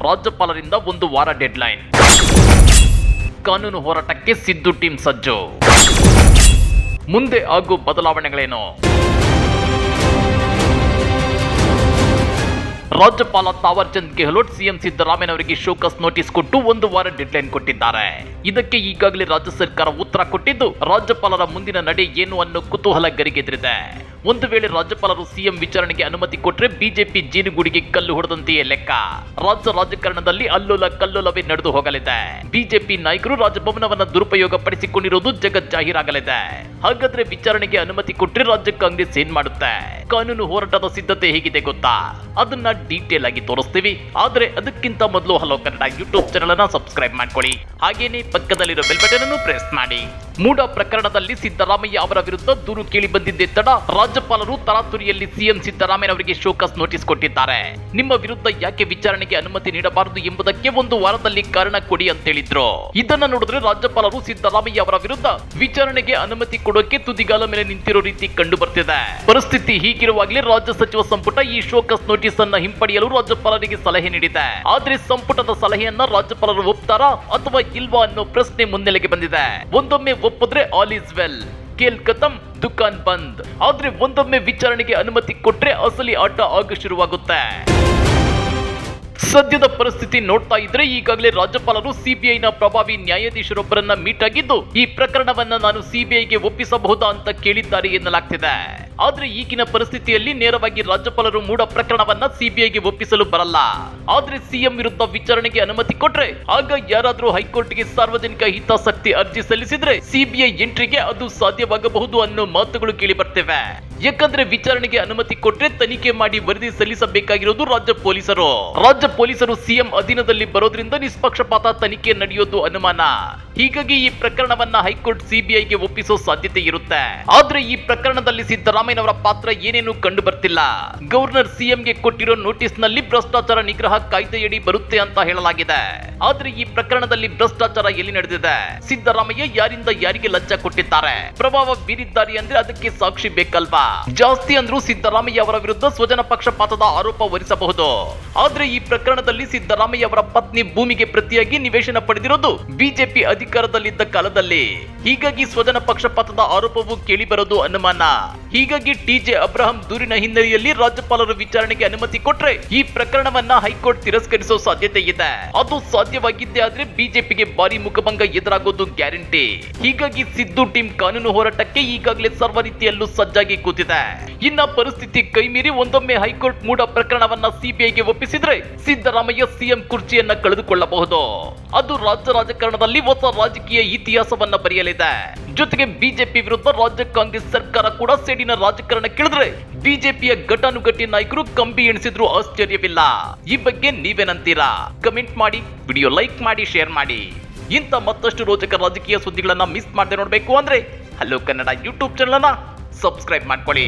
ರಾಜ್ಯಪಾಲರಿಂದ 1 ವಾರ ಡೆಡ್ಲೈನ್. ಕಾನೂನು ಹೋರಾಟಕ್ಕೆ ಸಿದ್ದು ಟೀಮ್ ಸಜ್ಜು. ಮುಂದೆ ಆಗೋ ಬದಲಾವಣೆಗಳೇನು? ರಾಜ್ಯಪಾಲ Thawar Chand Gehlot CM ಸಿದ್ದರಾಮಯ್ಯನವರಿಗೆ show cause notice ಕೊಟ್ಟು 1 ವಾರ ಡೆಡ್ಲೈನ್ ಕೊಟ್ಟಿದ್ದಾರೆ. ಇದಕ್ಕೆ ಈಗಾಗಲೇ ರಾಜ್ಯ ಸರ್ಕಾರ ಉತ್ತರ ಕೊಟ್ಟಿದ್ದು, ರಾಜ್ಯಪಾಲರ ಮುಂದಿನ ನಡೆ ಏನು ಅನ್ನೋ ಕುತೂಹಲ ಗರಿಗೆದರಿದೆ. ಒಂದು ವೇಳೆ ರಾಜ್ಯಪಾಲರು ಸಿಎಂ ವಿಚಾರಣೆಗೆ ಅನುಮತಿ ಕೊಟ್ಟರೆ ಬಿಜೆಪಿ ಜೀನುಗೂಡಿಗೆ ಕಲ್ಲು ಹೊಡೆದಂತೆಯೇ ಲೆಕ್ಕ. ರಾಜ್ಯ ರಾಜಕಾರಣದಲ್ಲಿ ಅಲ್ಲೋಲ ಕಲ್ಲೋಲವೇ ನಡೆದು ಹೋಗಲಿದೆ. ಬಿಜೆಪಿ ನಾಯಕರು ರಾಜಭವನವನ್ನ ದುರುಪಯೋಗ ಪಡಿಸಿಕೊಂಡಿರುವುದು ಜಗಜ್ಜಾಹೀರಾಗಲಿದೆ. ಹಾಗಾದ್ರೆ ವಿಚಾರಣೆಗೆ ಅನುಮತಿ ಕೊಟ್ಟರೆ ರಾಜ್ಯ ಕಾಂಗ್ರೆಸ್ ಏನ್ ಮಾಡುತ್ತೆ? ಕಾನೂನು ಹೋರಾಟದ ಸಿದ್ಧತೆ ಹೇಗಿದೆ ಗೊತ್ತಾ? ಅದನ್ನ ಡೀಟೇಲ್ ಆಗಿ ತೋರಿಸ್ತೀವಿ. ಆದ್ರೆ ಅದಕ್ಕಿಂತ ಮೊದಲು ಹಲೋ ಕನ್ನಡ ಯೂಟ್ಯೂಬ್ ಚಾನೆಲ್ ಅನ್ನ ಸಬ್ಸ್ಕ್ರೈಬ್ ಮಾಡ್ಕೊಳ್ಳಿ. ಹಾಗೇನೆ ಪಕ್ಕದಲ್ಲಿರೋ ಬೆಲ್ ಬಟನ್ ಅನ್ನು ಪ್ರೆಸ್ ಮಾಡಿ. ಮೂಡ ಪ್ರಕರಣದಲ್ಲಿ ಸಿದ್ದರಾಮಯ್ಯ ಅವರ ವಿರುದ್ಧ ದೂರು ಕೇಳಿ ಬಂದಿದ್ದೇ ತಡ ರಾಜ್ಯಪಾಲರು ತರಾತುರಿಯಲ್ಲಿ ಸಿಎಂ ಸಿದ್ದರಾಮಯ್ಯನವರಿಗೆ ಶೋಕಾಸ್ ನೋಟಿಸ್ ಕೊಟ್ಟಿದ್ದಾರೆ. ನಿಮ್ಮ ವಿರುದ್ಧ ಯಾಕೆ ವಿಚಾರಣೆಗೆ ಅನುಮತಿ ನೀಡಬಾರದು ಎಂಬುದಕ್ಕೆ 1 ವಾರದಲ್ಲಿ ಕಾರಣ ಕೊಡಿ ಅಂತ ಹೇಳಿದ್ರು. ಇದನ್ನ ನೋಡಿದ್ರೆ ರಾಜ್ಯಪಾಲರು ಸಿದ್ದರಾಮಯ್ಯ ಅವರ ವಿರುದ್ಧ ವಿಚಾರಣೆಗೆ ಅನುಮತಿ ಕೊಡೋಕೆ ತುದಿಗಾಲ ಮೇಲೆ ನಿಂತಿರೋ ರೀತಿ ಕಂಡು ಬರ್ತಿದೆ. ಪರಿಸ್ಥಿತಿ ಹೀಗಿರುವಾಗಲೇ ರಾಜ್ಯ ಸಚಿವ ಸಂಪುಟ ಈ ಶೋಕಾಸ್ ನೋಟಿಸ್ ಅನ್ನ ಹಿಂಪಡೆಯಲು ರಾಜ್ಯಪಾಲರಿಗೆ ಸಲಹೆ ನೀಡಿದೆ. ಆದ್ರೆ ಸಂಪುಟದ ಸಲಹೆಯನ್ನ ರಾಜ್ಯಪಾಲರು ಒಪ್ತಾರಾ ಅಥವಾ ಇಲ್ವಾ ಅನ್ನೋ ಪ್ರಶ್ನೆ ಮುನ್ನೆಲೆಗೆ ಬಂದಿದೆ. ಒಂದೊಮ್ಮೆ ಒಪ್ಪಿದ್ರೆ ಆಲ್ ಇಸ್ ವೆಲ್, ಕೇಲ್ ಖತಮ್, ದುಕಾನ್ ಬಂದ್. ಆದ್ರೆ ಒಂದೊಮ್ಮೆ ವಿಚಾರಣೆಗೆ ಅನುಮತಿ ಕೊಟ್ರೆ ಅಸಲಿ ಆಟ ಆಗ ಶುರುವಾಗುತ್ತೆ. ಸದ್ಯದ ಪರಿಸ್ಥಿತಿ ನೋಡ್ತಾ ಇದ್ರೆ ಈಗಾಗಲೇ ರಾಜ್ಯಪಾಲರು ಸಿಬಿಐನ ಪ್ರಭಾವಿ ನ್ಯಾಯಾಧೀಶರೊಬ್ಬರನ್ನ ಮೀಟ್ ಆಗಿದ್ದು, ಈ ಪ್ರಕರಣವನ್ನ ನಾನು ಸಿಬಿಐಗೆ ಒಪ್ಪಿಸಬಹುದಾ ಅಂತ ಕೇಳಿದ್ದಾರೆ ಎನ್ನಲಾಗ್ತಿದೆ. ಆದ್ರೆ ಈಗಿನ ಪರಿಸ್ಥಿತಿಯಲ್ಲಿ ನೇರವಾಗಿ ರಾಜ್ಯಪಾಲರು ಮೂಡ ಪ್ರಕರಣವನ್ನ ಸಿಬಿಐಗೆ ಒಪ್ಪಿಸಲು ಬರಲ್ಲ. ಆದ್ರೆ ಸಿಎಂ ವಿರುದ್ಧ ವಿಚಾರಣೆಗೆ ಅನುಮತಿ ಕೊಟ್ರೆ ಆಗ ಯಾರಾದ್ರೂ ಹೈಕೋರ್ಟ್ಗೆ ಸಾರ್ವಜನಿಕ ಹಿತಾಸಕ್ತಿ ಅರ್ಜಿ ಸಲ್ಲಿಸಿದ್ರೆ ಸಿಬಿಐ ಎಂಟ್ರಿಗೆ ಅದು ಸಾಧ್ಯವಾಗಬಹುದು ಅನ್ನೋ ಮಾತುಗಳು ಕೇಳಿ ಬರ್ತಿವೆ. ಯಾಕಂದ್ರೆ ವಿಚಾರಣೆಗೆ ಅನುಮತಿ ಕೊಟ್ರೆ ತನಿಖೆ ಮಾಡಿ ವರದಿ ಸಲ್ಲಿಸಬೇಕಾಗಿರೋದು ರಾಜ್ಯ ಪೊಲೀಸರು ಸಿಎಂ ಅಧೀನದಲ್ಲಿ ಬರೋದ್ರಿಂದ ನಿಷ್ಪಕ್ಷಪಾತ ತನಿಖೆ ನಡೆಯೋದು ಅನುಮಾನ. ಹೀಗಾಗಿ ಈ ಪ್ರಕರಣವನ್ನ ಹೈಕೋರ್ಟ್ ಸಿಬಿಐಗೆ ಒಪ್ಪಿಸೋ ಸಾಧ್ಯತೆ ಇರುತ್ತೆ. ಆದ್ರೆ ಈ ಪ್ರಕರಣದಲ್ಲಿ ಸಿದ್ದರಾಮಯ್ಯನವರ ಪಾತ್ರ ಏನೇನು ಕಂಡು ಬರ್ತಿಲ್ಲ. ಗವರ್ನರ್ ಸಿಎಂಗೆ ಕೊಟ್ಟಿರೋ ನೋಟಿಸ್ ನಲ್ಲಿ ಭ್ರಷ್ಟಾಚಾರ ನಿಗ್ರಹ ಕಾಯ್ದೆಯಡಿ ಬರುತ್ತೆ ಅಂತ ಹೇಳಲಾಗಿದೆ. ಆದ್ರೆ ಈ ಪ್ರಕರಣದಲ್ಲಿ ಭ್ರಷ್ಟಾಚಾರ ಎಲ್ಲಿ ನಡೆದಿದೆ? ಸಿದ್ದರಾಮಯ್ಯ ಯಾರಿಂದ ಯಾರಿಗೆ ಲಂಚ ಕೊಟ್ಟಿದ್ದಾರೆ? ಪ್ರಭಾವ ಬೀರಿದ್ದಾರೆ ಅಂದ್ರೆ ಅದಕ್ಕೆ ಸಾಕ್ಷಿ ಬೇಕಲ್ವಾ? ಜಾಸ್ತಿ ಅಂದ್ರೂ ಸಿದ್ದರಾಮಯ್ಯ ಅವರ ವಿರುದ್ಧ ಸ್ವಜನ ಪಕ್ಷಪಾತದ ಆರೋಪ ಹೊರಿಸಬಹುದು. ಆದ್ರೆ ಈ ಪ್ರಕರಣದಲ್ಲಿ ಸಿದ್ದರಾಮಯ್ಯ ಅವರ ಪತ್ನಿ ಭೂಮಿಗೆ ಪ್ರತಿಯಾಗಿ ನಿವೇಶನ ಪಡೆದಿರೋದು ಬಿಜೆಪಿ ಅಧಿಕಾರದಲ್ಲಿದ್ದ ಕಾಲದಲ್ಲಿ. ಹೀಗಾಗಿ ಸ್ವಜನ ಪಕ್ಷಪಾತದ ಆರೋಪವು ಕೇಳಿ ಬರೋದು ಅನುಮಾನ. ಹೀಗಾಗಿ ಟಿಜೆ ಅಬ್ರಹಂ ದೂರಿನ ಹಿನ್ನೆಲೆಯಲ್ಲಿ ರಾಜ್ಯಪಾಲರು ವಿಚಾರಣೆಗೆ ಅನುಮತಿ ಕೊಟ್ರೆ ಈ ಪ್ರಕರಣವನ್ನ ಹೈಕೋರ್ಟ್ ತಿರಸ್ಕರಿಸೋ ಸಾಧ್ಯತೆ ಇದೆ. ಅದು ಸಾಧ್ಯವಾಗಿದ್ದೇ ಆದ್ರೆ ಬಿಜೆಪಿಗೆ ಭಾರಿ ಮುಖಭಂಗ ಎದುರಾಗೋದು ಗ್ಯಾರಂಟಿ. ಹೀಗಾಗಿ ಸಿದ್ದು ಟೀಮ್ ಕಾನೂನು ಹೋರಾಟಕ್ಕೆ ಈಗಾಗಲೇ ಸರ್ವ ರೀತಿಯಲ್ಲೂ ಸಜ್ಜಾಗಿ ಕೂತಿದೆ. ಇನ್ನ ಪರಿಸ್ಥಿತಿ ಕೈಮೀರಿ ಒಂದೊಮ್ಮೆ ಹೈಕೋರ್ಟ್ ಮೂಡ ಪ್ರಕರಣವನ್ನ ಸಿಬಿಐಗೆ ಒಪ್ಪಿಸಿದ್ರೆ ಸಿದ್ದರಾಮಯ್ಯ ಸಿಎಂ ಕುರ್ಚಿಯನ್ನ ಕಳೆದುಕೊಳ್ಳಬಹುದು. ಅದು ರಾಜ್ಯ ರಾಜಕಾರಣದಲ್ಲಿ ಹೊಸ ರಾಜಕೀಯ ಇತಿಹಾಸವನ್ನ ಬರೆಯಲಿದೆ. ಜೊತೆಗೆ ಬಿಜೆಪಿ ವಿರುದ್ಧ ರಾಜ್ಯ ಕಾಂಗ್ರೆಸ್ ಸರ್ಕಾರ ಕೂಡ ಸೇಡಿನ ರಾಜಕಾರಣಕ್ಕಿಳಿದ್ರೆ ಬಿಜೆಪಿಯ ಘಟಾನುಘಟಿ ನಾಯಕರು ಕಂಬಿ ಎಣಿಸಿದ್ರು ಆಶ್ಚರ್ಯವಿಲ್ಲ. ಈ ಬಗ್ಗೆ ನೀವೇನಂತೀರಾ? ಕಮೆಂಟ್ ಮಾಡಿ, ವಿಡಿಯೋ ಲೈಕ್ ಮಾಡಿ, ಶೇರ್ ಮಾಡಿ. ಇಂಥ ಮತ್ತಷ್ಟು ರೋಚಕ ರಾಜಕೀಯ ಸುದ್ದಿಗಳನ್ನ ಮಿಸ್ ಮಾಡದೆ ನೋಡ್ಬೇಕು ಅಂದ್ರೆ ಹಲೋ ಕನ್ನಡ ಯೂಟ್ಯೂಬ್ ಚಾನೆಲ್ ಅನ್ನ ಸಬ್ಸ್ಕ್ರೈಬ್ ಮಾಡ್ಕೊಳ್ಳಿ.